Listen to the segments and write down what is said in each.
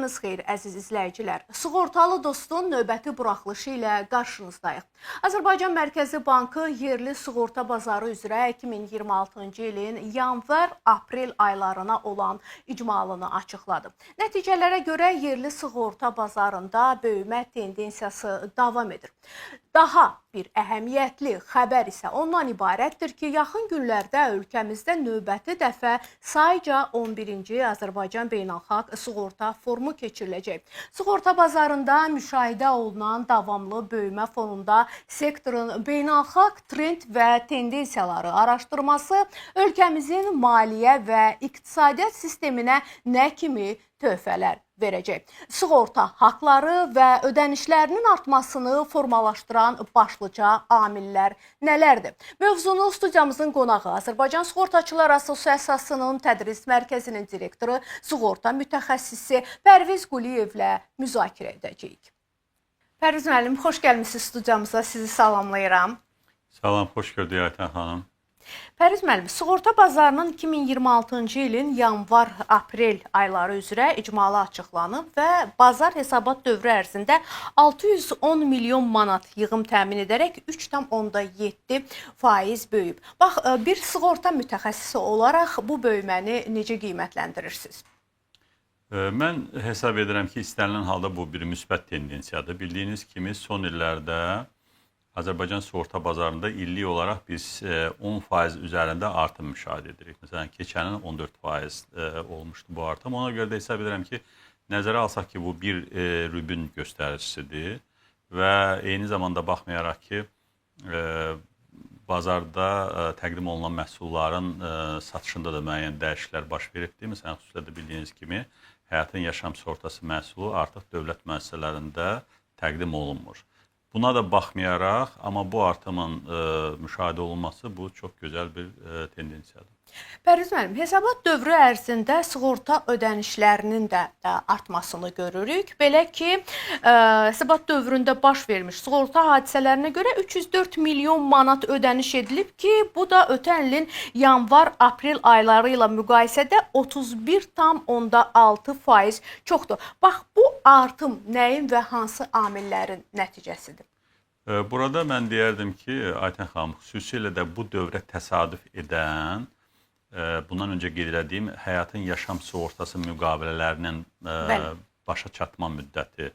Vaxtınız xeyir, əziz izləyicilər. Sığortalı dostun növbəti buraxılışı ilə qarşınızdayıq. Azərbaycan Mərkəzi Bankı yerli sığorta bazarı üzrə 2026-cı ilin yanvar-aprel aylarına olan icmalını açıqladı. Nəticələrə görə yerli sığorta bazarında böyümə tendensiyası davam edir. Daha bir əhəmiyyətli xəbər isə ondan ibarətdir ki, yaxın günlərdə ölkəmizdə növbəti dəfə sayca 11-ci Azərbaycan Beynəlxalq Sığorta Forumu keçiriləcək. Sığorta bazarında müşahidə olunan davamlı böyümə fonunda sektorun beynəlxalq trend və tendensiyaları araşdırması ölkəmizin maliyyə və iqtisadiyyat sisteminə nə kimi töhfələr verəcək. Sığorta haqları və ödənişlərinin artmasını formalaşdıran başlıca amillər nələrdir? Mövzunu studiyamızın qonağı Azərbaycan Sığortaçılar Assosiasiyasının Tədris Mərkəzinin direktoru, sığorta mütəxəssisi Pərviz Quliyevlə müzakirə edəcəyik. Pərviz müəllim, xoş gəlmisiniz studiyamıza, sizi salamlayıram. Salam, xoş gördük Aytən xanım. Pərviz müəllim, sığorta bazarının 2026-cı ilin yanvar-aprel ayları üzrə icmalı açıqlanıb və bazar hesabat dövrü ərzində 610 milyon manat yığım təmin edərək 3,7% böyüyüb. Bax, bir sığorta mütəxəssisi olaraq bu böyüməni necə qiymətləndirirsiniz? Mən hesab edirəm ki, istənilən halda bu bir müsbət tendensiyadır. Bildiyiniz kimi son illərdə Azərbaycan sığorta bazarında illik olaraq biz 10% üzərində artım müşahidə edirik. Məsələn, keçənin 14% olmuşdu bu artım. Ona görə də hesab edirəm ki, nəzərə alsaq ki, bu bir rübün göstəricisidir və eyni zamanda baxmayaraq ki, bazarda təqdim olunan məhsulların satışında da müəyyən dəyişikliklər baş veribdir. Məsələn, xüsusilə də bildiyiniz kimi, həyatın yaşam sığortası məhsulu artıq dövlət müəssisələrində təqdim olunmur. Buna da baxmayaraq, amma bu artımın müşahidə olunması bu çox gözəl bir tendensiyadır. Pərviz müəllim, hesabat dövrü ərzində sığorta ödənişlərinin də artmasını görürük. Belə ki, hesabat dövründə baş vermiş sığorta hadisələrinə görə 304 milyon manat ödəniş edilib ki, bu da ötən ilin yanvar-aprel ayları ilə müqayisədə 31,6% çoxdur. Bax, bu artım nəyin və hansı amillərin nəticəsidir? Burada mən deyərdim ki, Aytən xanım, xüsusilə də bu dövrə təsadüf edən, bundan öncə qeyd etdiyim həyatın yaşam sığortası müqavilələrinin başa çatma müddəti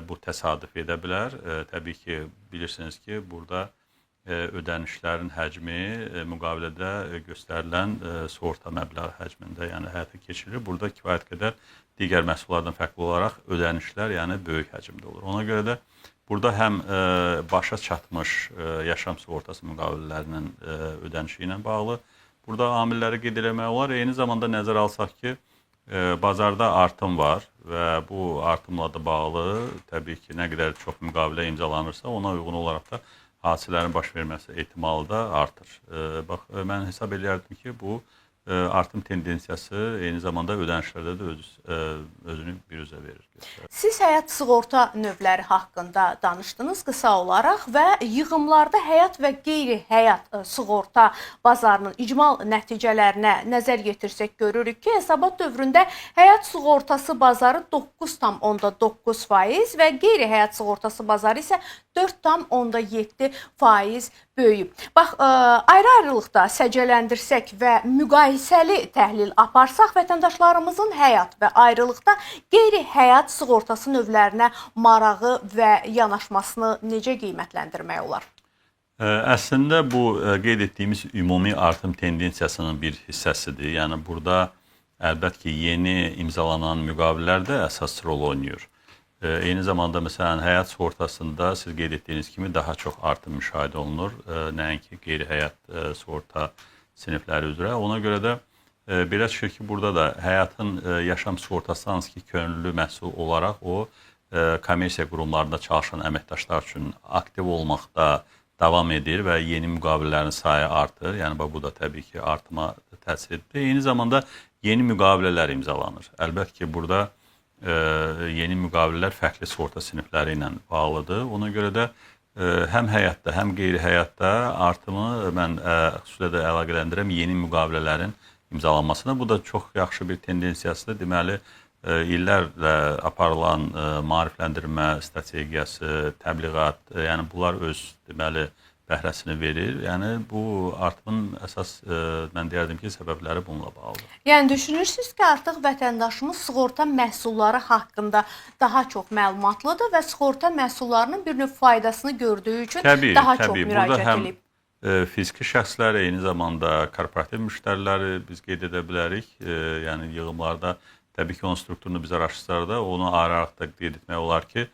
bu təsadüf edə bilər. Təbii ki, bilirsiniz ki, burada ödənişlərin həcmi müqavilədə göstərilən sığorta məbləği həcmində, yəni həyata keçirilir. Burada kifayət qədər digər məhsullardan fərqli olaraq ödənişlər, yəni böyük həcmdə olur. Ona görə də burada həm başa çatmış yaşam sığortası müqavilələrinin ödənişi ilə bağlı burada amilləri qeyd etmək olar. Eyni zamanda nəzərə alsaq ki, bazarda artım var və bu artımla da bağlı təbii ki, nə qədər çox müqavilə imzalanırsa, ona uyğun olaraq da hadisələrin baş verməsi ehtimalı da artır. Bax, mən hesab edirdim ki, bu artım tendensiyası eyni zamanda ödənişlərdə də özünü bir üzə verir. Siz həyat sığorta növləri haqqında danışdınız qısa olaraq və yığımlarda həyat və qeyri-həyat sığorta bazarının icmal nəticələrinə nəzər yetirsək görürük ki, hesabat dövründə həyat sığortası bazarı 9,9% və qeyri-həyat sığortası bazarı isə 4,7% böyüyüb. Bax, ayrı-ayrılıqda səcəlləndirsək və müqayisəli təhlil aparsaq, vətəndaşlarımızın həyat və ayrılıqda qeyri-həyat sığortası növlərinə marağı və yanaşmasını necə qiymətləndirmək olar? Əslində, bu qeyd etdiyimiz ümumi artım tendensiyasının bir hissəsidir. Yəni, burada əlbət ki, yeni imzalanan müqavilələr də əsas rol oynayır. Eyni zamanda, məsələn, həyat sığortasında siz qeyd etdiyiniz kimi daha çox artım müşahidə olunur, nəinki qeyri-həyat sığorta sinifləri üzrə. Ona görə də belə çıxır ki, burada da həyatın yaşam sığortası hansı ki, könüllü məhsul olaraq o kommersiya qurumlarında çalışan əməkdaşlar üçün aktiv olmaqda davam edir və yeni müqavilələrin sayı artır. Yəni, bu da təbii ki, artıma təsir edir. Eyni zamanda yeni müqavilələr imzalanır. Əlbət ki, burada yeni müqavilələr fərqli sığorta sinifləri ilə bağlıdır. Ona görə də həm həyatda, həm qeyri-həyatda artımı mən xüsusilə də əlaqələndirəm yeni müqavilələrin imzalanmasına. Bu da çox yaxşı bir tendensiyasıdır. Deməli, illərlə aparılan maarifləndirmə strategiyası, təbliğat, yəni bunlar öz deməli bəhrəsini verir. Yəni bu artımın əsas mən deyərdim ki, səbəbləri bununla bağlıdır. Yəni düşünürsünüz ki, artıq vətəndaşımız sığorta məhsulları haqqında daha çox məlumatlıdır və sığorta məhsullarının bir növ faydasını gördüyü üçün daha çox müraciət edib. Fiziki şəxslər, eyni zamanda korporativ müştəriləri biz qeyd edə bilərik. Yəni yığımlarda təbii ki, onun strukturunu biz araşdırsaq onu ayıraraq da qeyd etmək olar ki,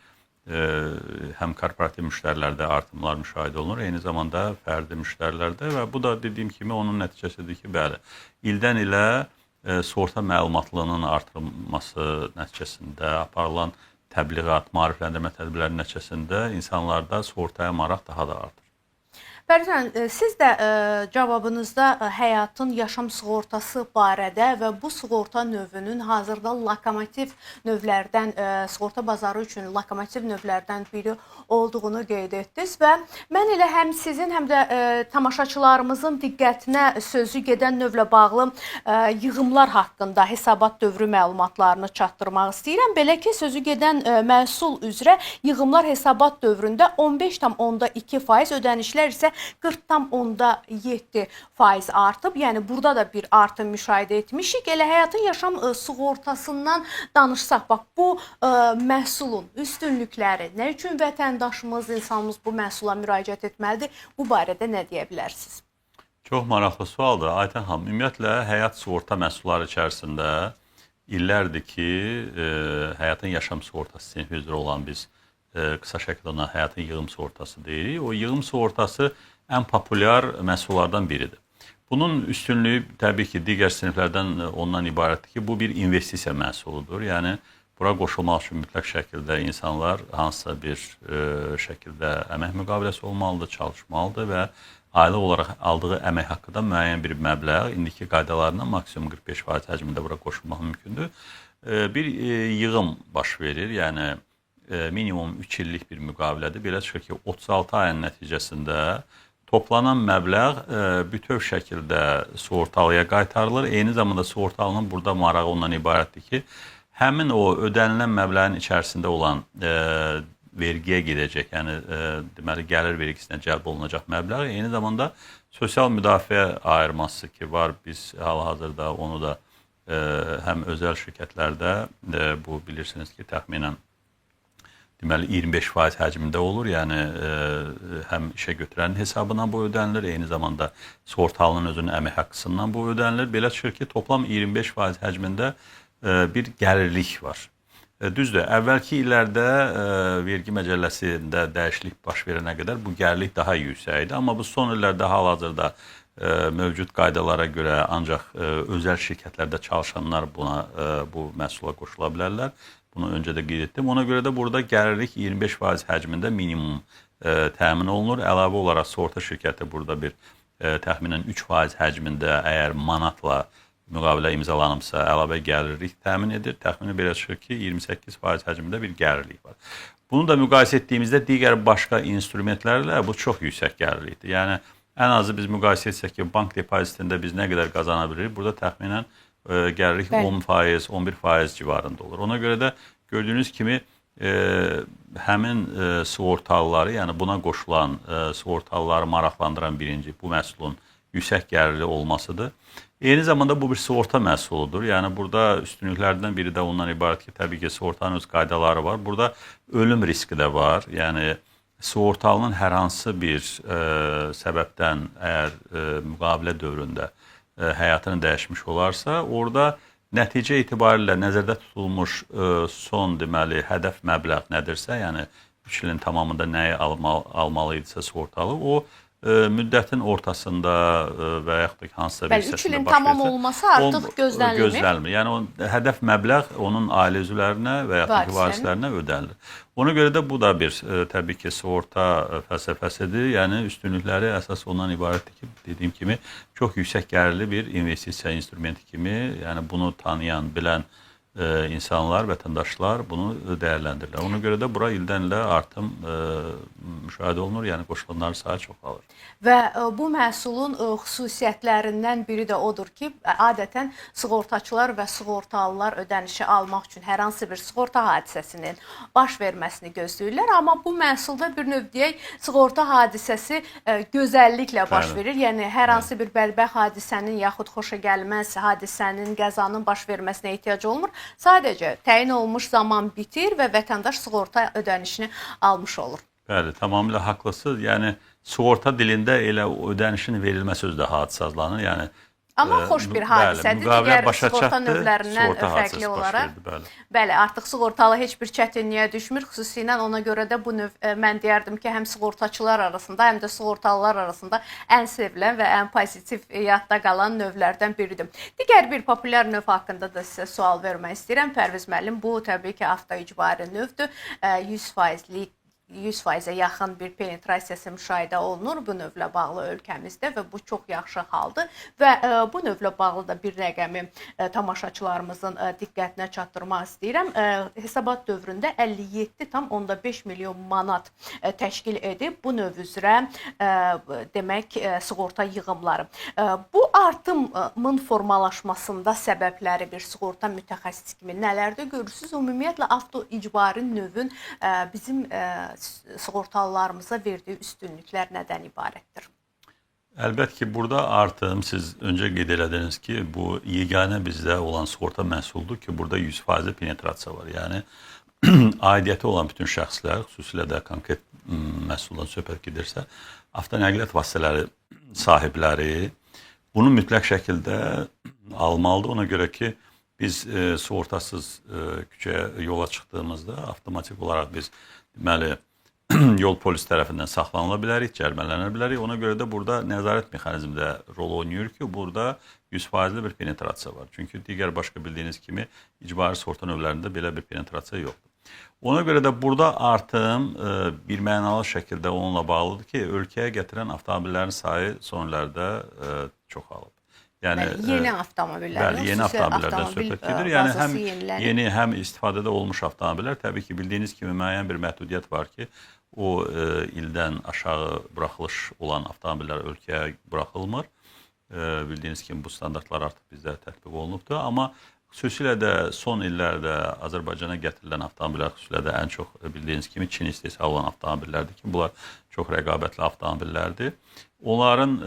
həm korporativ müştərilərdə artımlar müşahidə olunur, eyni zamanda fərdi müştərilərdə və bu da dediyim kimi onun nəticəsidir ki, bəli, ildən ilə sığorta məlumatlığının artırılması nəticəsində aparılan təbliğat, maarifləndirmə tədbirləri nəticəsində insanlarda sığortaya maraq daha da artır. Bərizən, siz də cavabınızda həyatın yaşam sığortası barədə və bu sığorta növünün hazırda lokomotiv növlərdən, sığorta bazarı üçün lokomotiv növlərdən biri olduğunu qeyd etdiniz və mən elə həm sizin, həm də tamaşaçılarımızın diqqətinə sözü gedən növlə bağlı yığımlar haqqında hesabat dövrü məlumatlarını çatdırmaq istəyirəm. Belə ki, sözü gedən məhsul üzrə yığımlar hesabat dövründə 15,2%, ödənişlər isə 40,7% artıb. Yəni burada da bir artım müşahidə etmişik. Elə həyatın yaşam sığortasından danışsaq, bax bu məhsulun üstünlükləri, nə üçün vətəndaşımız, insanımız bu məhsula müraciət etməlidir? Bu barədə nə deyə bilərsiniz? Çox maraqlı sualdır. Aytən xanım, ümumiyyətlə həyat sığorta məhsulları içərisində illərdir ki, həyatın yaşam sığortası sinfi üzrə olan biz qısa şəkildə ona həyatın yığım sığortası deyirik. O yığım sığortası ən populyar məhsullardan biridir. Bunun üstünlüyü təbii ki, digər siniflərdən ondan ibarətdir ki, bu bir investisiya məhsuludur. Yəni, bura qoşulmaq üçün mütləq şəkildə insanlar hansısa bir şəkildə əmək müqaviləsi olmalıdır, çalışmalıdır və aylıq olaraq aldığı əmək haqqı da müəyyən bir məbləğ, indiki qaydalarla maksimum 45% həcmində bura qoşulmaq mümkündür. Bir yığım baş verir, yəni minimum 3 illik bir müqavilədir. Belə çıxır ki, 36 ayın nəticəsində toplanan məbləğ bütöv şəkildə sığortalıya qaytarılır. Eyni zamanda sığortalının burada marağı ondan ibarətdir ki, həmin o ödənilən məbləğin içərisində olan vergiyə gedəcək, yəni deməli gəlir vergisinə cəlb olunacaq məbləğ, eyni zamanda sosial müdafiə ayırması ki var, biz hal-hazırda onu da həm özəl şirkətlərdə bu bilirsiniz ki, təxminən deməli 25% həcmində olur. Yəni həm işə götürənin hesabına bu ödənilir, eyni zamanda sığortalının özünün əmək haqqısından bu ödənilir. Belə çıxır ki, toplam 25% həcmində bir gəlirlik var. Düzdür, əvvəlki illərdə vergi məcəlləsində dəyişiklik baş verənə qədər bu gəlirlik daha yüksək idi. Amma bu son illərdə hal-hazırda mövcud qaydalara görə ancaq özəl şirkətlərdə çalışanlar bu məhsula qoşula bilərlər. Bunu öncə də qeyd etdim. Ona görə də burada gəlirlik 25% həcmində minimum təmin olunur. Əlavə olaraq sığorta şirkəti burada bir təxminən 3% həcmində əgər manatla müqavilə imzalanıbsa əlavə gəlirlik təmin edir. Təxminən belə çıxır ki, 28% həcmində bir gəlirlik var. Bunu da müqayisə etdiyimizdə digər başqa instrumentlərlə bu çox yüksək gəlirlikdir. Yəni ən azı biz müqayisə etsək ki, bank depozitində biz nə qədər qazana bilirik? Burada təxminən gəlirlik 10%, 11% civarında olur. Ona görə də gördüyünüz kimi həmin sığortalıları, yəni buna qoşulan sığortalıları maraqlandıran birinci bu məhsulun yüksək gəlirli olmasıdır. Eyni zamanda bu bir sığorta məhsuludur. Yəni burada üstünlüklərdən biri də ondan ibarət ki, təbii ki, sığortanın öz qaydaları var. Burada ölüm riski də var. Yəni sığortalının hər hansı bir səbəbdən əgər müqavilə dövründə həyatını dəyişmiş olarsa, orada nəticə itibarilə nəzərdə tutulmuş son deməli hədəf məbləğ nədirsə, yəni 3 ilin tamamında nəyi almalı idisə sığortalı, o müddətin ortasında və yaxud da hansısa bir hissəsində 3 ilin tamam olması artıq gözlənilmir. Yəni o hədəf məbləğ onun ailə üzvlərinə və yaxud da varislərinə ödənilir. Ona görə də bu da bir təbii ki, sığorta fəlsəfəsidir. Yəni üstünlükləri əsas ondan ibarətdir ki, dediyim kimi çox yüksək gəlirli bir investisiya instrumenti kimi, yəni bunu tanıyan, bilən insanlar, vətəndaşlar bunu dəyərləndirirlər. Ona görə də bura ildən ilə artım müşahidə olunur, yəni qoşulanların sayı çoxalır. Və bu məhsulun xüsusiyyətlərindən biri də odur ki, adətən sığortaçılar və sığortalılar ödənişi almaq üçün hər hansı bir sığorta hadisəsinin baş verməsini gözləyirlər, amma bu məhsulda bir növ deyək, sığorta hadisəsi gözəlliklə baş verir. Yəni hər hansı bir bədbəxt hadisənin yaxud xoşagəlməz hadisənin, qəzanın baş verməsinə ehtiyac olmur. Sadəcə təyin olunmuş zaman bitir və vətəndaş sığorta ödənişini almış olur. Bəli, tamamilə haqlısınız. Yəni sığorta dilində elə ödənişin verilməsi özü də hadisə adlanır. Yəni amma xoş bir hadisədir. Digər sığorta növlərindən fərqli olaraq. Bəli, artıq sığortalı heç bir çətinliyə düşmür. Xüsusilə ona görə də bu növ mən deyərdim ki, həm sığortaçılar arasında, həm də sığortalılar arasında ən sevilən və ən pozitiv yadda qalan növlərdən biridir. Digər bir populyar növ haqqında da sizə sual vermək istəyirəm. Pərviz müəllim, bu təbii ki, avtoicbari növdür. 100%-ə yaxın bir penetrasiyası müşahidə olunur bu növlə bağlı ölkəmizdə və bu çox yaxşı haldır və bu növlə bağlı da bir rəqəmi tamaşaçılarımızın diqqətinə çatdırmaq istəyirəm. Hesabat dövründə 57,5 milyon manat təşkil edib bu növ üzrə demək sığorta yığımları. Bu artımın formalaşmasında səbəbləri bir sığorta mütəxəssisi kimi nələrdə görürsünüz? Ümumiyyətlə avtoicbari növün bizim sığortalılarımıza verdiyi üstünlüklər nədən ibarətdir? Əlbəttə ki, burada artım, siz öncə qeyd elədiniz ki, bu yeganə bizdə olan sığorta məhsuldur ki, burada 100% penetrasiya var. Yəni, aidiyyəti olan bütün şəxslər, xüsusilə də konkret məhsuldan söhbət gedirsə, avtonəqliyyat vasitələri sahibləri bunu mütləq şəkildə almalıdır. Ona görə ki, biz sığortasız küçəyə yola çıxdığımızda avtomatik olaraq biz deməli, yol polisi tərəfindən saxlanıla bilərik, cərimələnə bilərik. Ona görə də burada nəzarət mexanizmi də rol oynayır ki, burada 100% bir penetrasiya var. Çünki digər başqa bildiyiniz kimi icbari sığorta növlərində belə bir penetrasiya yoxdur. Ona görə də burada artım bir mənalı şəkildə onunla bağlıdır ki, ölkəyə gətirən avtomobillərin sayı son illərdə çoxalıb. Yəni yeni avtomobillər, yeni avtomobillərdən söhbət gedir. Yəni həm yeni, həm istifadədə olmuş avtomobillər, təbii ki, bildiyiniz kimi müəyyən bir məhdudiyyət var ki, o ildən aşağı buraxılış olan avtomobillər ölkəyə buraxılmır. Bildiyiniz kimi bu standartlar artıq bizdə tətbiq olunubdur. Amma xüsusilə də son illərdə Azərbaycana gətirilən avtomobillər, xüsusilə də ən çox bildiyiniz kimi Çin istehsal olan avtomobillərdir ki, bunlar çox rəqabətli avtomobillərdir. Onların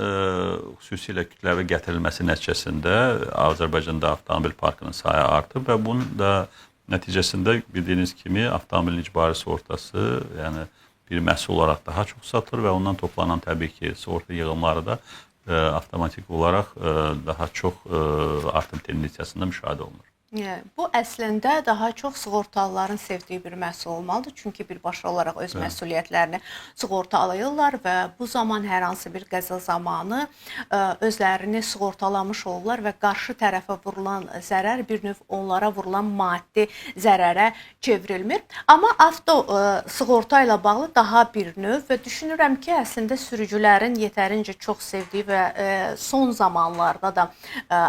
xüsusilə kütləvi gətirilməsi nəticəsində Azərbaycanda avtomobil parkının sayı artıb və bunun da nəticəsində bildiyiniz kimi avtomobilin icbari sığortası, yəni bir məhsul olaraq daha çox satılır və ondan toplanan təbii ki, sığorta yığımları da avtomatik olaraq daha çox artım tendensiyasında müşahidə olunur. Bu əslində daha çox sığortalıların sevdiyi bir məhsul olmalıdır. Çünki birbaşa olaraq öz məsuliyyətlərini sığortalayırlar və bu zaman hər hansı bir qəza zamanı özlərini sığortalamış olurlar və qarşı tərəfə vurulan zərər bir növ onlara vurulan maddi zərərə çevrilmir. Amma avto sığorta ilə bağlı daha bir növ və düşünürəm ki, əslində sürücülərin yetərincə çox sevdiyi və son zamanlarda da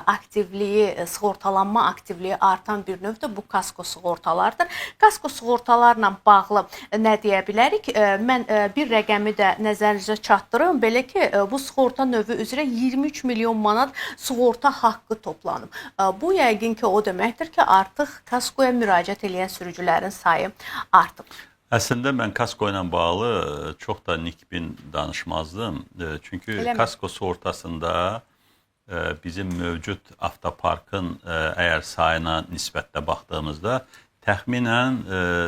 aktivliyi, sığortalanma aktivliyi artan bir növ də bu kasko sığortalardır. Kasko sığortalarla bağlı nə deyə bilərik? Mən bir rəqəmi də nəzərinizə çatdırım. Belə ki, bu sığorta növü üzrə 23 milyon manat sığorta haqqı toplanıb. Bu yəqin ki, o deməkdir ki, artıq kaskoya müraciət edən sürücülərin sayı artıb. Əslində mən kasko ilə bağlı çox da nikbin danışmazdım. Çünki kasko sığortasında bizim mövcud avtoparkın əgər sayına nisbətdə baxdığımızda təxminən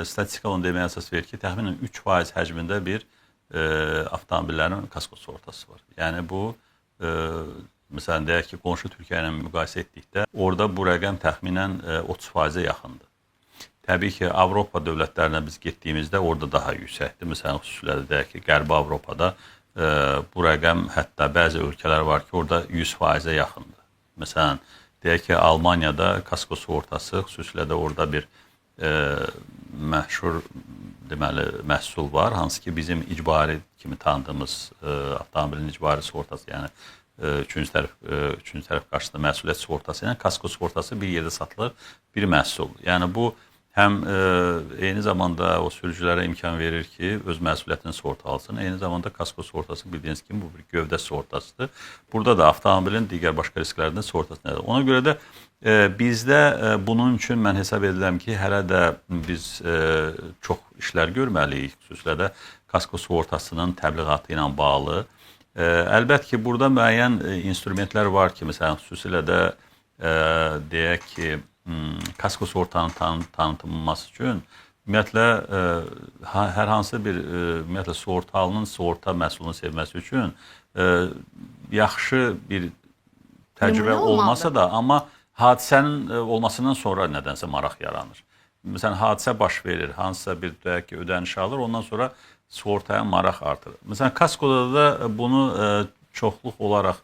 statistika onu deməyə əsas verir ki, təxminən 3% həcmində bir avtomobillərin kasko sığortası var. Yəni bu, məsələn, deyək ki, qonşu Türkiyə ilə müqayisə etdikdə orada bu rəqəm təxminən 30%-ə yaxındır. Təbii ki, Avropa dövlətlərinə biz getdiyimizdə orada daha yüksəkdir. Məsələn, xüsusilə də deyək ki, Qərbi Avropada bu rəqəm hətta bəzi ölkələr var ki, orada 100%-ə yaxındır. Məsələn, deyək ki, Almaniyada kasko sığortası, xüsusilə də orada bir məşhur deməli məhsul var, hansı ki bizim icbari kimi tanıdığımız avtomobilin icbari sığortası, yəni üçüncü tərəf qarşısında məsuliyyət sığortası ilə kasko sığortası bir yerdə satılır, bir məhsuldur. Yəni bu həm eyni zamanda o sürücülərə imkan verir ki, öz məsuliyyətini sığortalasın. Eyni zamanda kasko sığortası bildiyiniz kimi bu bir gövdə sığortasıdır. Burada da avtomobilin digər başqa risklərinin sığortası nədir? Ona görə də bizdə bunun üçün mən hesab edirəm ki, hələ də biz çox işlər görməliyik, xüsusilə də kasko sığortasının təbliğatı ilə bağlı. Əlbəttə ki, burada müəyyən instrumentlər var ki, məsələn, xüsusilə də deyək ki, kasko sığortanın tanıtılması üçün ümumiyyətlə hər hansı bir ümumiyyətlə sığortalının sığorta məhsulunu sevməsi üçün yaxşı bir təcrübə olmasa da, amma hadisənin olmasından sonra nədənsə maraq yaranır. Məsələn, hadisə baş verir, hansısa bir ödəniş alır, ondan sonra sığortaya maraq artır. Məsələn, kaskoda da bunu çoxluq olaraq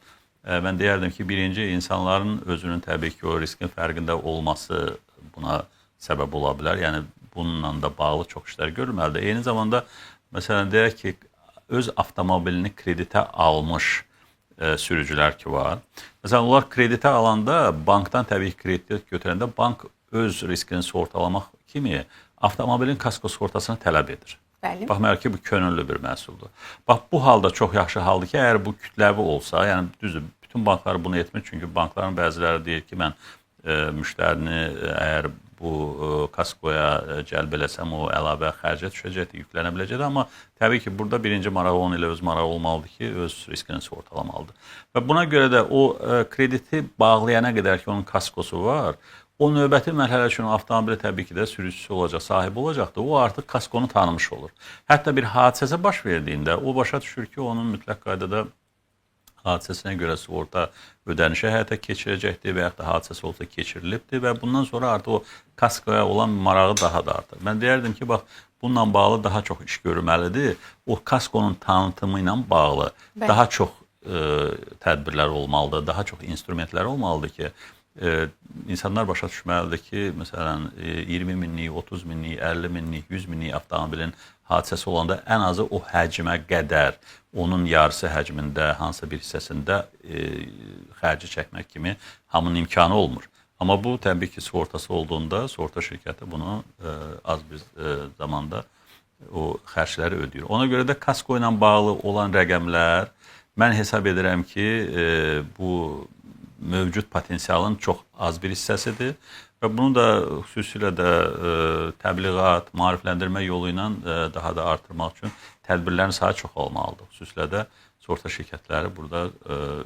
mən deyərdim ki, birinci insanların özünün təbii ki, o riskin fərqində olması buna səbəb ola bilər. Yəni, bununla da bağlı çox işlər görülməlidir. Eyni zamanda, məsələn, deyək ki, öz avtomobilini kreditə almış sürücülər ki var. Məsələn, onlar kreditə alanda, bankdan təbii ki, kredit götürəndə bank öz riskini sığortalamaq kimi avtomobilin kasko sığortasını tələb edir. Baxmayaraq ki, bu könüllü bir məhsuldur. Bax, bu halda çox yaxşı haldır ki, əgər bu kütləvi olsa, yəni düzdür, bütün banklar bunu etmir, çünki bankların bəziləri deyir ki, mən müştərini əgər bu kaskoya cəlb eləsəm, o əlavə xərcə düşəcəkdir, yüklənə biləcəkdir, amma təbii ki, burada birinci marağı onun ilə öz marağı olmalıdır ki, öz riskini sığortalamalıdır. Və buna görə də o krediti bağlayana qədər ki, onun kaskosu var, o növbəti mərhələ üçün avtomobili təbii ki də sürücüsü olacaq, sahibi olacaqdır. O artıq kaskonu tanımış olur. Hətta bir hadisəsə baş verdiyində o başa düşür ki, onun mütləq qaydada hadisəsinə görə sığorta ödənişi həyata keçirəcəkdir və yaxud da hadisəsi olsa keçirilibdir və bundan sonra artıq o kaskoya olan marağı daha da artır. Mən deyərdim ki, bax, bununla bağlı daha çox iş görülməlidir. O kaskonun tanıtımı ilə bağlı daha çox tədbirlər olmalıdır, daha çox instrumentlər olmalıdır ki, insanlar başa düşməlidir ki, məsələn, 20 minlik, 30 minlik, 50 minlik, 100 minlik avtomobilin hadisəsi olanda ən azı o həcmə qədər, onun yarısı həcmində, hansısa bir hissəsində xərci çəkmək kimi hamının imkanı olmur. Amma bu, təbii ki, sığortası olduğunda, sığorta şirkəti bunu az bir zamanda o xərcləri ödəyir. Ona görə də kasko ilə bağlı olan rəqəmlər, mən hesab edirəm ki, bu mövcud potensialın çox az bir hissəsidir və bunu da xüsusilə də təbliğat, maarifləndirmə yolu ilə daha da artırmaq üçün tədbirlərin sayı çox olmalıdır. Xüsusilə də sığorta şirkətləri burada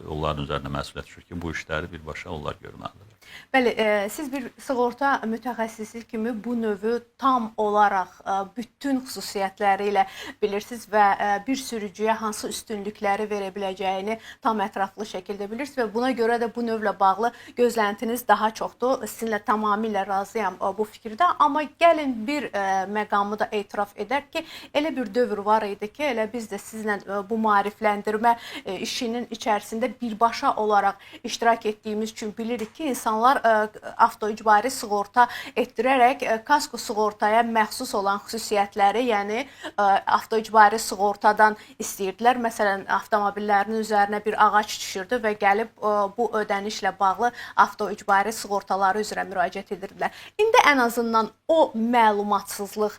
onların üzərində məsuliyyət düşür ki, bu işləri birbaşa onlar görməlidir. Bəli, siz bir sığorta mütəxəssisi kimi bu növü tam olaraq bütün xüsusiyyətləri ilə bilirsiniz və bir sürücüyə hansı üstünlükləri verə biləcəyini tam ətraflı şəkildə bilirsiniz və buna görə də bu növlə bağlı gözləntiniz daha çoxdur. Sizinlə tamamilə razıyam bu fikirdə, amma gəlin bir məqamı da etiraf edək ki, elə bir dövr var idi ki, elə biz də sizlə bu maarifləndirmə işinin içərisində birbaşa olaraq iştirak etdiyimiz üçün bilirik ki, insanlar avtoicbari sığorta etdirərək kasko sığortaya məxsus olan xüsusiyyətləri, yəni avtoicbari sığortadan istəyirdilər. Məsələn, avtomobillərinin üzərinə bir ağac düşürdü və gəlib bu ödənişlə bağlı avtoicbari sığortaları üzrə müraciət edirdilər. İndi ən azından o məlumatsızlıq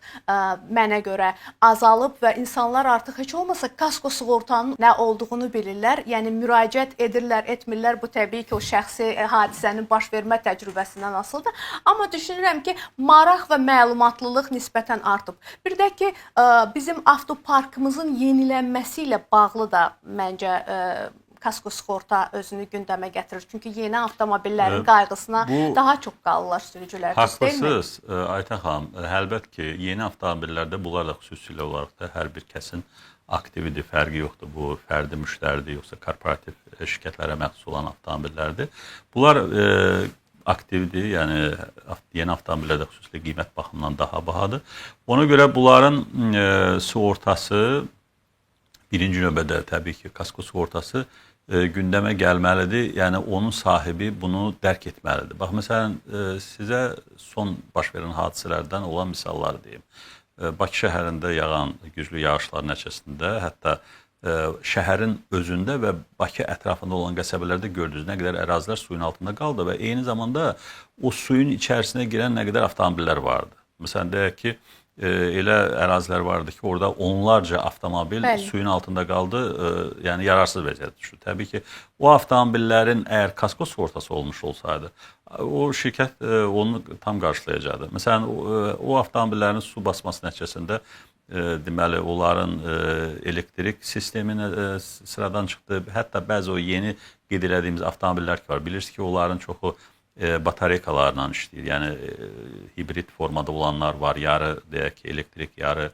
mənə görə azalıb və insanlar artıq heç olmasa kasko sığortanın nə olduğunu bilirlər. Yəni müraciət edirlər, etmirlər. Bu təbii ki, o şəxsi hadisənin baş vermə təcrübəsindən asılıdır. Amma düşünürəm ki, maraq və məlumatlılıq nisbətən artıb. Bir də ki, bizim avtoparkımızın yenilənməsi ilə bağlı da məncə kasko sığorta özünü gündəmə gətirir. Çünki yeni avtomobillərin qayğısına daha çox qalırlar sürücülər. Haqlısınız, Aytən xanım. Əlbəttə ki, yeni avtomobillərdə bunlar da xüsusilə olaraq da hər bir kəsin aktividir, fərqi yoxdur. Bu fərdi müştəridir, yoxsa korporativ şirkətlərə məxsus olan avtomobillərdir. Bunlar aktivdir, yəni yeni avtomobillərdə xüsusilə qiymət baxımından daha bahadır. Ona görə bunların sığortası birinci növbədə təbii ki, kasko sığortası gündəmə gəlməlidir. Yəni onun sahibi bunu dərk etməlidir. Bax, məsələn, sizə son baş verən hadisələrdən olan misallar deyim. Bakı şəhərində yağan güclü yağışlar nəticəsində hətta şəhərin özündə və Bakı ətrafında olan qəsəbələrdə gördünüz nə qədər ərazilər suyun altında qaldı və eyni zamanda o suyun içərisinə girən nə qədər avtomobillər vardı. Məsələn, deyək ki, elə ərazilər vardı ki, orada onlarca avtomobil suyun altında qaldı, yəni yararsız vəziyyətdə düşdü. Təbii ki, o avtomobillərin əgər kasko sığortası olmuş olsaydı, o şirkət onu tam qarşılayacaqdı. Məsələn, o avtomobillərin su basması nəticəsində deməli, onların elektrik sistemi sıradan çıxdı. Hətta bəzi o yeni qeyd elədiyimiz avtomobillər ki var, bilirsiniz ki, onların çoxu batareykalarla işləyir. Yəni, hibrid formada olanlar var, yarı deyək ki, elektrik, yarı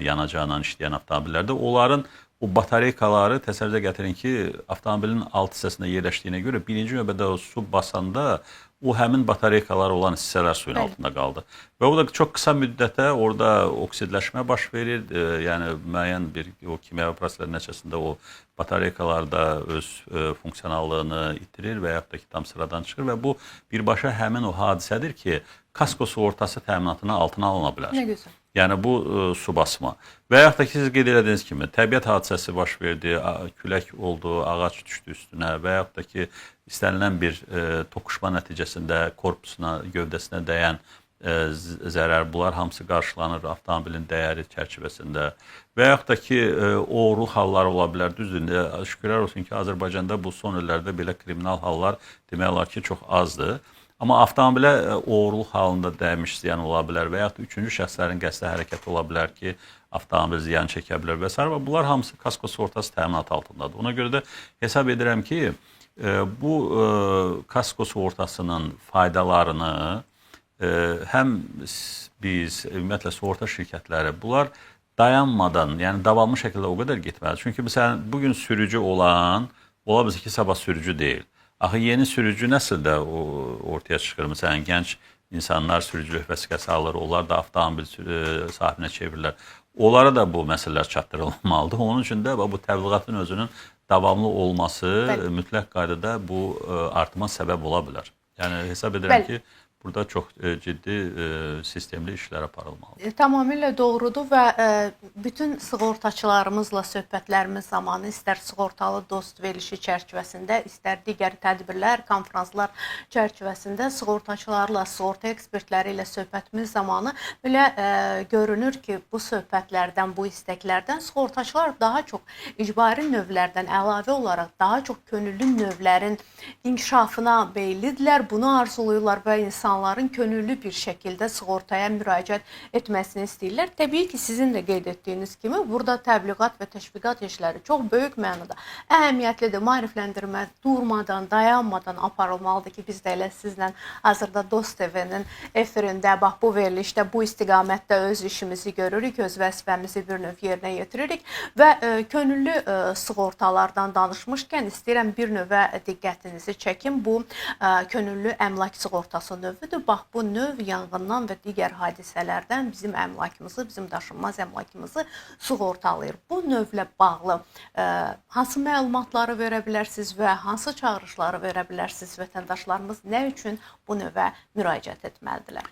yanacaqla işləyən avtomobillərdə. Onların o batareykaları təsəvvürə gətirin ki, avtomobilin alt hissəsində yerləşdiyinə görə birinci növbədə o su basanda o həmin batareykalar olan hissələr suyun altında qaldı. Və o da çox qısa müddətə orada oksidləşmə baş verir. Yəni, müəyyən bir o kimyəvi proseslər nəticəsində o batareykalar da öz funksionallığını itirir və yaxud da ki, tam sıradan çıxır və bu birbaşa həmin o hadisədir ki, kasko sığortası təminatının altına alına bilər. Nə gözəl. Yəni, bu su basma. Və yaxud da ki, siz qeyd elədiyiniz kimi, təbiət hadisəsi baş verdi, külək oldu, ağac düşdü üstünə və yaxud da ki, istənilən bir toqquşma nəticəsində korpusuna, gövdəsinə dəyən zərər, bunlar hamısı qarşılanır avtomobilin dəyəri çərçivəsində. Və yaxud da ki, oğurluq halları ola bilər. Düzdür, şükürlər olsun ki, Azərbaycanda bu son illərdə belə kriminal hallar demək olar ki, çox azdır. Amma avtomobilə oğurluq halında dəymiş ziyan ola bilər və yaxud da üçüncü şəxslərin qəsdi hərəkəti ola bilər ki, avtomobil ziyan çəkə bilər və s. və bunlar hamısı kasko sığortası təminatı altındadır. Ona görə də hesab edirəm ki, bu kasko sığortasının faydalarını həm biz, ümumiyyətlə sığorta şirkətləri, bunlar dayanmadan, yəni davamlı şəkildə o qədər getməlidir. Çünki məsələn, bugün sürücü olan, ola bilsin ki, sabah sürücü deyil. Axı, yeni sürücü nəsildə ortaya çıxır. Məsələn, gənc insanlar sürücülük vəsiqəsi alır, onlar da avtomobil sahibinə çevirirlər. Onlara da bu məsələlər çatdırılmalıdır. Onun üçün də bu təbliğatın özünün davamlı olması mütləq qaydada bu artıma səbəb ola bilər. Yəni, hesab edirəm ki, burada çox ciddi sistemli işlər aparılmalıdır. Tamamilə doğrudur və bütün sığortaçılarımızla söhbətlərimiz zamanı istər sığortalı dost verilişi çərçivəsində, istər digər tədbirlər, konferanslar çərçivəsində sığortaçılarla, sığorta ekspertləri ilə söhbətimiz zamanı belə görünür ki, bu söhbətlərdən, bu istəklərdən sığortaçılar daha çox icbari növlərdən əlavə olaraq daha çox könüllü növlərin inkişafına meyillidirlər, bunu arzuluyurlar və insanların könüllü bir şəkildə sığortaya müraciət etməsini istəyirlər. Təbii ki, sizin də qeyd etdiyiniz kimi, burada təbliğat və təşviqat işləri çox böyük mənada əhəmiyyətlidir. Maarifləndirmə durmadan, dayanmadan aparılmalıdır ki, biz də elə sizlə hazırda Dost TV-nin efirində, bax, bu verilişdə, bu istiqamətdə öz işimizi görürük, öz vəzifəmizi bir növ yerinə yetiririk və könüllü sığortalardan danışmışkən istəyirəm bir növə diqqətinizi çəkim. Bu könüllü əmlak sığortası növüdür. Bax, bu növ yanğından və digər hadisələrdən bizim əmlakımızı, bizim daşınmaz əmlakımızı sığortalayır. Bu növlə bağlı hansı məlumatları verə bilərsiniz və hansı çağırışları verə bilərsiniz? Vətəndaşlarımız nə üçün bu növə müraciət etməlidirlər?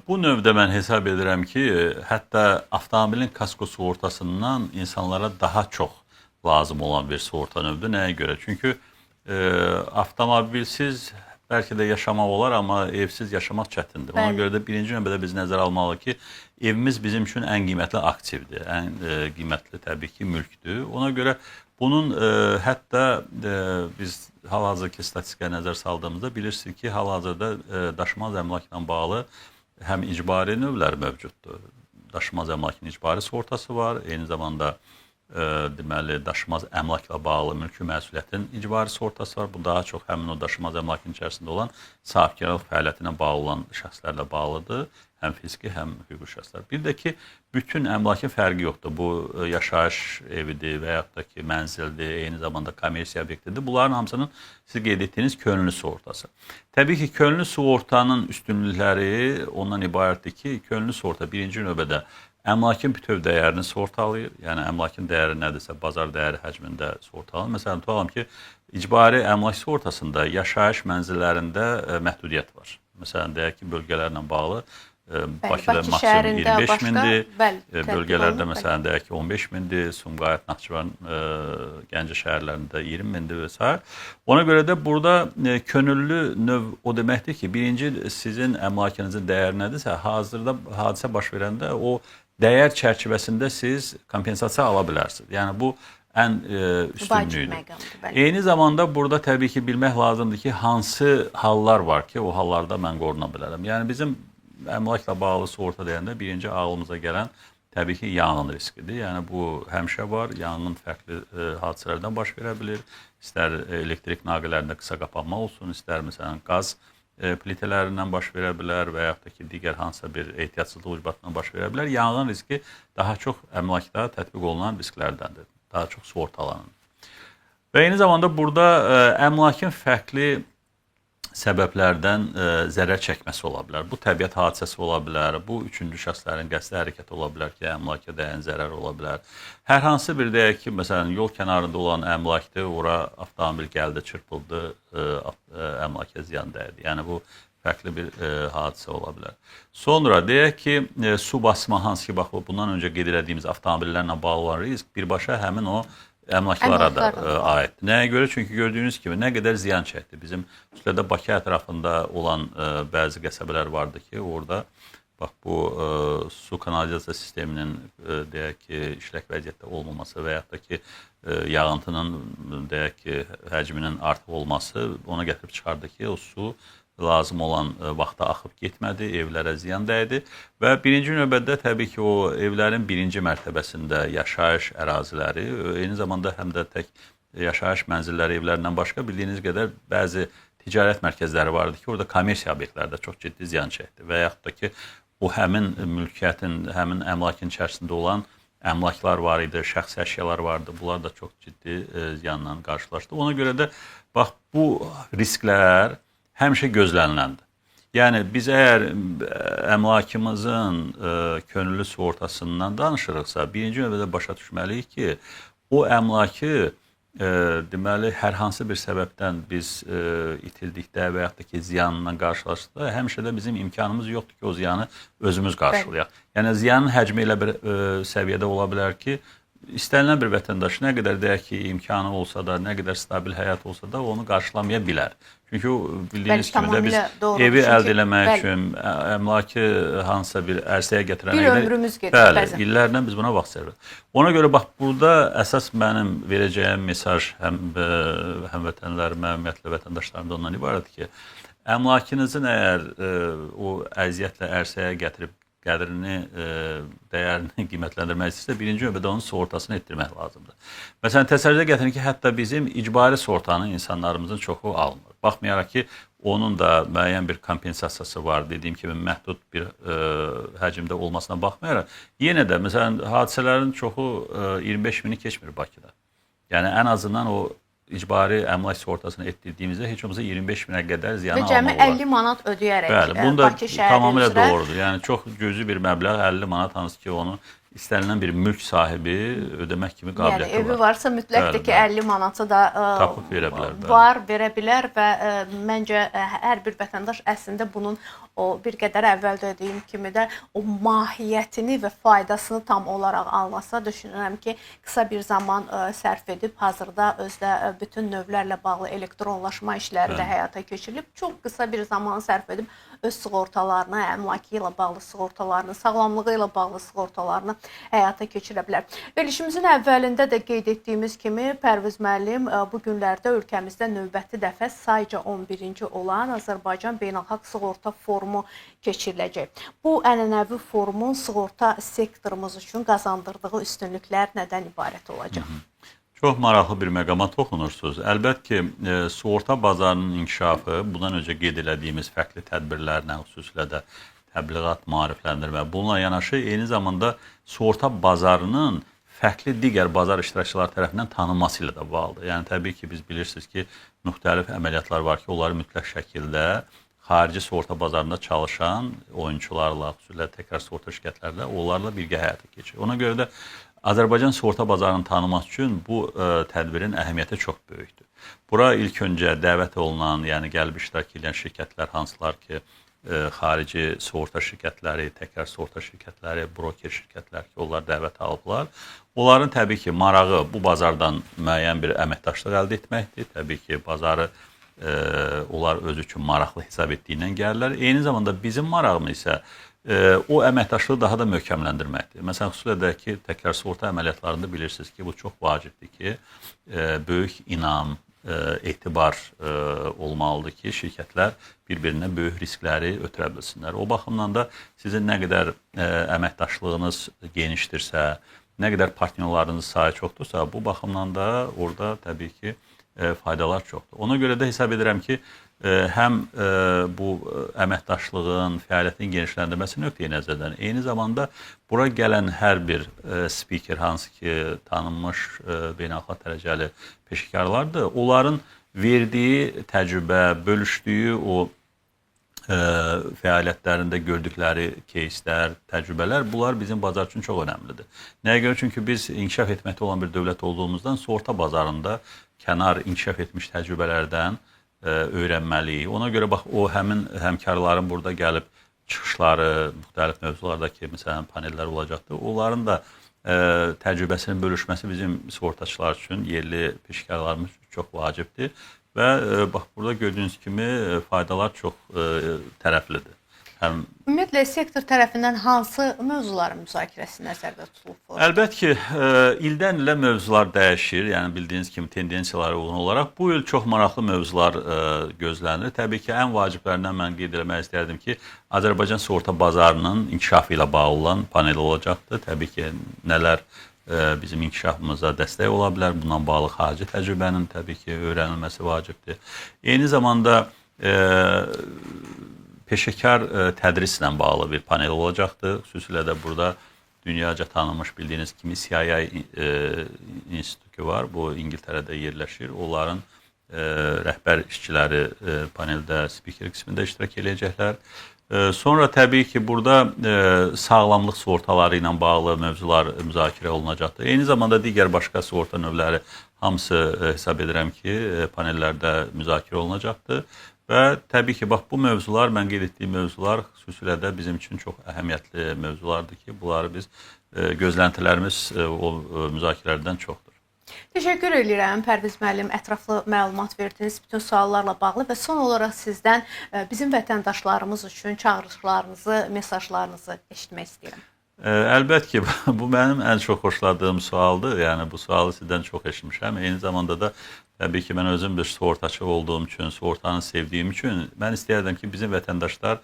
Bu növdə mən hesab edirəm ki, hətta avtomobilin kasko sığortasından insanlara daha çox lazım olan bir sığorta növüdür. Nəyə görə? Çünki avtomobilsiz bəlkə də yaşamaq olar, amma evsiz yaşamaq çətindir. Ona görə də birinci növbədə biz nəzərə almalıyıq ki, evimiz bizim üçün ən qiymətli aktivdir, ən qiymətli təbii ki, mülkdür. Ona görə bunun hətta biz hal-hazırki statistikaya nəzər saldığımızda bilirsiniz ki, hal-hazırda daşınmaz əmlakla bağlı həm icbari növlər mövcuddur. Daşınmaz əmlakın icbari sığortası var, eyni zamanda deməli, daşınmaz əmlakla bağlı mülki məsuliyyətin icbari sığortası var. Bu daha çox həmin o daşınmaz əmlakın içərisində olan sahibkarlıq fəaliyyətinə bağlı olan şəxslərlə bağlıdır. Həm fiziki, həm hüquqi şəxslər. Bir də ki, bütün əmlakın fərqi yoxdur. Bu, yaşayış evidir və yaxud da ki, mənzildir, eyni zamanda kommersiya obyektidir. Bunların hamısının siz qeyd etdiyiniz könüllü sığortası. Təbii ki, könüllü sığortanın üstünlükləri ondan ibarətdir ki, könüllü sığorta birinci növbədə əmlakın bütöv dəyərini sığortalayır. Yəni, əmlakın dəyəri nədirsə, bazar dəyəri həcmində sığortalanır. Məsələn, tutalım ki, icbari əmlak sığortasında yaşayış mənzillərində məhdudiyyət var. Məsələn, deyək ki, bölgələrlə bağlı Bakıda Bakı maksimum şəhərində 25 başqa, mindir, bəli, tətbiq bölgələrdə olunub, məsələn deyək ki 15 mindir, Sumqayıt, Naxçıvan, Gəncə şəhərlərində 20 mindir və s. Ona görə də burada könüllü növ o deməkdir ki, birinci sizin əmlakınızın dəyəri nədirsə, hazırda hadisə baş verəndə o dəyər çərçivəsində siz kompensasiya ala bilərsiniz. Yəni bu ən üstünlüyüdür. Eyni zamanda burada təbii ki bilmək lazımdır ki, hansı hallar var ki, o hallarda mən qoruna bilərəm. Yəni bizim əmlakla bağlı sığorta deyəndə birinci ağlımıza gələn təbii ki yanğın riskidir. Yəni bu həmişə var. Yanğın fərqli hadisələrdən baş verə bilir. İstər elektrik naqillərində qısa qapanma olsun, istər məsələn qaz plitələrindən baş verə bilər və yaxud da ki digər hansısa bir ehtiyatsızlıq ucbatından baş verə bilər. Yanğın riski daha çox əmlakda tətbiq olunan risklərdəndir. Daha çox sığortalanır. Və eyni zamanda burada əmlakın fərqli səbəblərdən zərər çəkməsi ola bilər. Bu təbiət hadisəsi ola bilər, bu üçüncü şəxslərin qəsdi hərəkəti ola bilər ki, əmlaka dəyən zərər ola bilər. Hər hansı bir deyək ki, məsələn, yol kənarında olan əmlakdır, ora avtomobil gəldi, çırpıldı, əmlaka ziyan dəydi. Yəni bu fərqli bir hadisə ola bilər. Sonra deyək ki, su basma, hansı ki, bax, bundan öncə qeyd etdiyimiz avtomobillərlə bağlı olan risk birbaşa həmin o əmlaklara da aiddir. Nəyə görə? Çünki gördüyünüz kimi nə qədər ziyan çəkdi. Bizim üstədə Bakı ətrafında olan bəzi qəsəbələr vardı ki, orada bax bu su kanalizasiya sisteminin deyək ki, işlək vəziyyətdə olmaması və yaxud da ki, yağıntının deyək ki, həcminin artıq olması ona gətirib çıxardı ki, o su lazım olan vaxta axıb getmədi, evlərə ziyan dəydi və birinci növbədə təbii ki, o evlərin birinci mərtəbəsində yaşayış əraziləri, eyni zamanda həm də tək yaşayış mənzilləri evlərindən başqa bildiyiniz qədər bəzi ticarət mərkəzləri vardı ki, orada kommersiya obyektlərdə çox ciddi ziyan çəkdi və yaxud da ki, o həmin mülkiyyətin, həmin əmlakın içərisində olan əmlaklar var idi, şəxsi əşyalar vardı, bunlar da çox ciddi ziyanla qarşılaşdı. Ona görə də bax, bu risklər həmişə gözləniləndir. Yəni, biz əgər əmlakımızın könüllü sığortasından danışırıqsa, birinci növbədə başa düşməliyik ki, o əmlakı deməli, hər hansı bir səbəbdən biz itildikdə və yaxud da ki, ziyanla qarşılaşdıqda, həmişə də bizim imkanımız yoxdur ki, o ziyanı özümüz qarşılayaq. Yəni, ziyanın həcmi elə bir səviyyədə ola bilər ki, İstənilən bir vətəndaş nə qədər deyək ki, imkanı olsa da, nə qədər stabil həyat olsa da onu qarşılamaya bilər. Çünki bildiyiniz kimi də biz evi əldə eləmək üçün, əmlakı hansısa bir ərsəyə gətirənə bir ömrümüz gedir. Bəli, illərlə biz buna vaxt sərf. Ona görə bax, burada əsas mənim verəcəyim mesaj həm həmvətənlərimə, ümumiyyətlə vətəndaşlarım da ondan ibarətdir ki, əmlakınızın əgər o əziyyətlə ərsəyə gətirib qədrini, dəyərini qiymətləndirmək istəyirsə, birinci növbədə onun sığortasını etdirmək lazımdır. Məsələn, təsəvvürə gətirin ki, hətta bizim icbari sığortanı insanlarımızın çoxu almır. Baxmayaraq ki, onun da müəyyən bir kompensasiyası var, dediyim kimi məhdud bir həcmdə olmasına baxmayaraq, yenə də, məsələn, hadisələrin çoxu 25 mini keçmir Bakıda. Yəni, ən azından o icbari əmlak sığortasını etdirdiyimizdə heç olmasa 25 minə qədər ziyanı almaq olar. Və cəmi 50 manat ödəyərək Bakı şəhəri üzrə. Bəli, bu da tamamilə doğrudur. Yəni, çox cüzi bir məbləğ 50 manat, hansı ki, onu istənilən bir mülk sahibi ödəmək kimi qabiliyyəti var. Yəni, evi varsa mütləqdir ki, 50 manatı da var, verə bilər və məncə hər bir vətəndaş əslində bunun bir qədər əvvəl dediyim kimi də o mahiyyətini və faydasını tam olaraq almasa, düşünürəm ki, qısa bir zaman sərf edib, hazırda özdə bütün növlərlə bağlı elektronlaşma işləri də həyata keçirilib, çox qısa bir zaman sərf edib öz sığortalarını, əmlakı ilə bağlı sığortalarını, sağlamlığı ilə bağlı sığortalarını həyata keçirə bilər. Verilişimizin əvvəlində də qeyd etdiyimiz kimi, Pərviz müəllim bu günlərdə ölkəmizdə növbəti dəfə sayca 11-ci olan Azərbaycan Beynəlxalq Sığorta Forumu keçiriləcək. Bu ənənəvi forumun sığorta sektorumuz üçün qazandırdığı üstünlüklər nədən ibarət olacaq? Çox maraqlı bir məqama toxunursunuz. Əlbət ki, sığorta bazarının inkişafı, bundan öncə qeyd elədiyimiz fərqli tədbirlərlə, xüsusilə də təbliğat, maarifləndirmə, bununla yanaşı eyni zamanda sığorta bazarının fərqli digər bazar iştirakçıları tərəfindən tanınması ilə də bağlıdır. Yəni, təbii ki, biz bilirsiniz ki, müxtəlif əməliyyatlar var ki, onları mütləq şəkildə xarici sığorta bazarında çalışan oyunçularla, xüsusilə təkrar sığorta şirkətlərlə, onlarla birgə həyata keçir. Ona görə də Azərbaycan sığorta bazarını tanımaq üçün bu tədbirin əhəmiyyəti çox böyükdür. Bura ilk öncə dəvət olunan, yəni gəlib iştirak edən şirkətlər hansılar ki, xarici sığorta şirkətləri, təkrar sığorta şirkətləri, broker şirkətləri ki, onlar dəvət alıblar. Onların təbii ki, marağı bu bazardan müəyyən bir əməkdaşlıq əldə etməkdir. Təbii ki, bazarı onlar öz üçün maraqlı hesab etdiyindən gəlirlər. Eyni zamanda bizim marağımız isə o əməkdaşlığı daha da möhkəmləndirməkdir. Məsələn, xüsusilə də ki, təkrar sığorta əməliyyatlarında bilirsiniz ki, bu çox vacibdir ki, böyük inam, etibar olmalıdır ki, şirkətlər bir-birinə böyük riskləri ötürə bilsinlər. O baxımdan da sizin nə qədər əməkdaşlığınız genişdirsə, nə qədər partnyorlarınız sayı çoxdursa, bu baxımdan da orada təbii ki, faydalar çoxdur. Ona görə də hesab edirəm ki, həm bu əməkdaşlığın, fəaliyyətin genişləndirməsi nöqteyi nəzərdən, eyni zamanda bura gələn hər bir spiker, hansı ki, tanınmış beynəlxalq dərəcəli peşəkarlardır, onların verdiyi təcrübə, bölüşdüyü o fəaliyyətlərində gördükləri keyslər, təcrübələr, bunlar bizim bazar üçün çox önəmlidir. Nəyə görə? Çünki biz inkişaf etməkdə olan bir dövlət olduğumuzdan sığorta bazarında kənar inkişaf etmiş təcrübələrdən öyrənməliyik. Ona görə bax, o həmin həmkarların burada gəlib çıxışları, müxtəlif mövzulardakı məsələn panellər olacaqdır. Onların da təcrübəsinin bölüşməsi bizim sığortaçılar üçün, yerli peşəkarlarımız üçün çox vacibdir. Və bax, burada gördüyünüz kimi faydalar çox tərəflidir. Ümumiyyətlə, sektor tərəfindən hansı mövzuların müzakirəsi nəzərdə tutulub? Əlbəttə ki, ildən ilə mövzular dəyişir. Yəni, bildiyiniz kimi tendensiyalara uyğun olaraq bu il çox maraqlı mövzular gözlənilir. Təbii ki, ən vaciblərindən mən qeyd etmək istərdim ki, Azərbaycan sığorta bazarının inkişafı ilə bağlı olan panel olacaqdır. Təbii ki, nələr bizim inkişafımıza dəstək ola bilər. Bundan bağlı xarici təcrübənin təbii ki, öyrənilməsi vacibdir. Eyni zamanda peşəkar tədrislə bağlı bir panel olacaqdır. Xüsusilə də burada dünyaca tanınmış bildiyiniz kimi CII institutu var. Bu İngiltərədə yerləşir. Onların rəhbər işçiləri paneldə spiker qismində iştirak edəcəklər. Sonra təbii ki, burada sağlamlıq sığortaları ilə bağlı mövzular müzakirə olunacaqdır. Eyni zamanda digər başqa sığorta növləri hamısı hesab edirəm ki, panellərdə müzakirə olunacaqdır. Və təbii ki, bax, bu mövzular, mən qeyd etdiyim mövzular xüsusilə də bizim üçün çox əhəmiyyətli mövzulardır ki, bunları biz gözləntilərimiz o müzakirələrdən çoxdur. Təşəkkür edirəm, Pərviz müəllim, ətraflı məlumat verdiniz bütün suallarla bağlı və son olaraq sizdən bizim vətəndaşlarımız üçün çağırışlarınızı, mesajlarınızı eşitmək istəyirəm. Əlbəttə ki, bu mənim ən çox xoşladığım sualdır. Yəni, bu sualı sizdən çox eşitmişəm. Eyni zamanda da təbii ki, mən özüm bir sığortaçı olduğum üçün, sığortanı sevdiyim üçün mən istəyərdim ki, bizim vətəndaşlar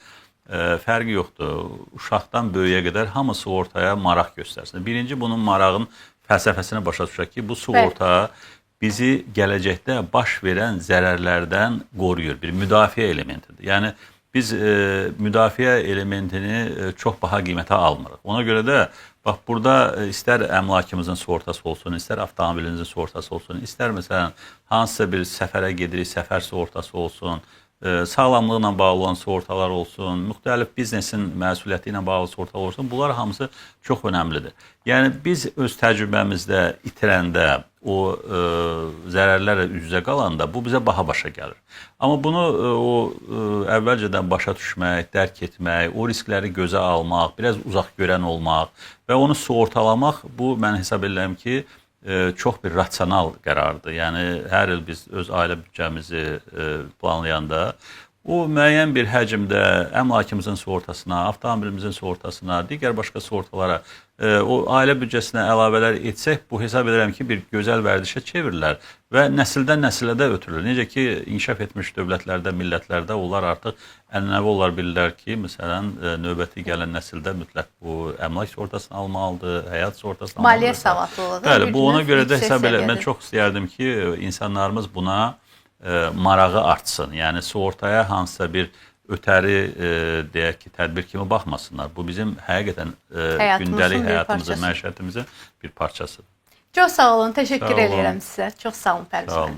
fərqi yoxdur. Uşaqdan böyüyə qədər hamı sığortaya maraq göstərsin. Birinci, bunun marağın fəlsəfəsini başa düşək ki, bu sığorta bizi gələcəkdə baş verən zərərlərdən qoruyur. Bir müdafiə elementidir. Yəni, biz müdafiə elementini çox baha qiymətə almırıq. Ona görə də, bax, burada istər əmlakımızın sığortası olsun, istər avtomobilinizin sığortası olsun, istər məsələn, hansısa bir səfərə gedirik, səfər sığortası olsun, sağlamlıqla bağlı olan sığortalar olsun, müxtəlif biznesin məsuliyyəti ilə bağlı sığortalar olsun, bunlar hamısı çox önəmlidir. Yəni, biz öz təcrübəmizdə itirəndə, o zərərlərlə üz-üzə qalanda bu bizə baha başa gəlir. Amma bunu əvvəlcədən başa düşmək, dərk etmək, o riskləri gözə almaq, biraz uzaq görən olmaq və onu sığortalamaq, bu mən hesab edirəm ki, çox bir rasional qərardır. Yəni, hər il biz öz ailə büdcəmizi planlayanda o müəyyən bir həcmdə əmlakımızın sığortasına, avtomobilimizin sığortasına, digər başqa sığortalara o ailə büdcəsinə əlavələr etsək, bu hesab edirəm ki, bir gözəl vərdişə çevirilər və nəsildən nəsilə də ötürülür. Necə ki, inkişaf etmiş dövlətlərdə, millətlərdə onlar artıq ənənəvi olar bilirlər ki, məsələn, növbəti gələn nəsildə mütləq bu əmlak sığortasını almalıdır, həyat sığortasını almalıdır. Maliyyə savadlılığı. Bəli, bu ona görə də hesab edirəm. Mən çox istəyərdim ki, insanlarımız buna marağı artsın. Yəni, sığortaya hansısa bir ötəri, deyək ki, tədbir kimi baxmasınlar. Bu bizim həqiqətən gündəlik həyatımızın, məişətimizin bir parçasıdır. Çox sağ olun, təşəkkür edirəm sizə. Çox sağ olun, Pərviz müəllim.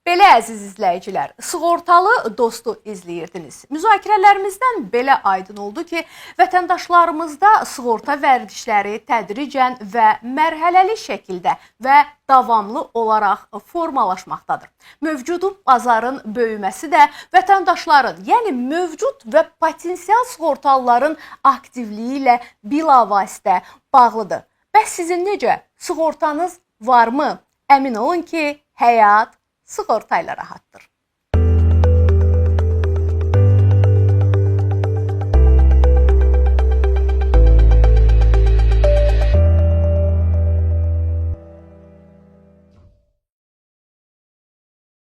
Belə əziz izləyicilər, sığortalı dostu izləyirdiniz. Müzakirələrimizdən belə aydın oldu ki, vətəndaşlarımızda sığorta vərdişləri tədricən və mərhələli şəkildə və davamlı olaraq formalaşmaqdadır. Mövcud bazarın böyüməsi də vətəndaşların, yəni mövcud və potensial sığortalıların aktivliyi ilə bilavasitə bağlıdır. Bəs sizin necə? Sığortanız varmı? Əmin olun ki, həyat sığorta ilə rahatdır.